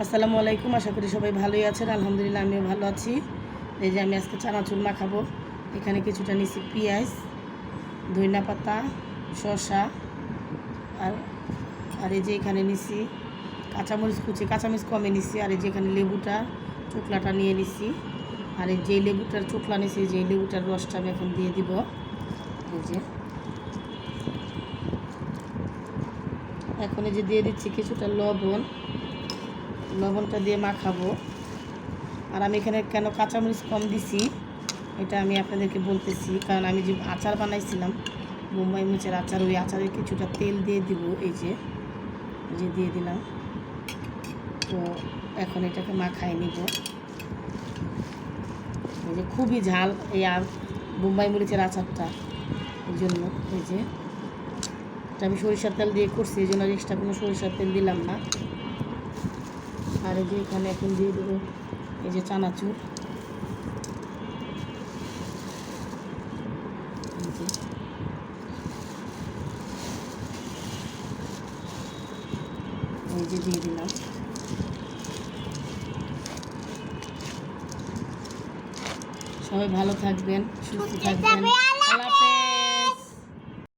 আসসালামু আলাইকুম। আশা করি সবাই ভালোই আছেন। আলহামদুলিল্লাহ আমিও ভালো আছি। এই যে আমি আজকে চানাচুর মাখাবো। এখানে কিছুটা নিছি পেঁয়াজ, ধনিয়া পাতা, শসা আর আর এই যে এখানে নিছি কাঁচামরিচ কুচি, কাঁচামরিচ কমে নিছি। আর এই যে এখানে লেবুটা চোকলাটা নিয়ে নিছি। আর এই যে লেবুটার চোকলা নিছি, যে লেবুটার রসটা আমি এখন দিয়ে দিব। এই যে এখন এই যে দিয়ে দিচ্ছি কিছুটা লবণটা দিয়ে মাখাবো। আর আমি এখানে কেন কাঁচামরিচ কম দিছি এটা আমি আপনাদেরকে বলতেছি, কারণ আমি যে আচার বানাইছিলাম মুম্বাই মরিচের আচার, ওই আচারে কিছুটা তেল দিয়ে দিব। এই যে দিয়ে দিলাম। তো এখন এটাকে মাখায় নিব। এই যে খুবই ঝাল এই মুম্বাই মরিচের আচারটা, এই জন্য এই যে এটা আমি সরিষার তেল দিয়ে করছি, এই জন্য এক্সট্রা কোনো সরিষার তেল দিলাম না। আর এই যে এখানে এখন দিয়ে দেবো এই যে চানাচুর। এই যে দিয়ে দিলাম। সবাই ভালো থাকবেন, সুস্থ থাকবেন। আল্লাহ হাফেজ।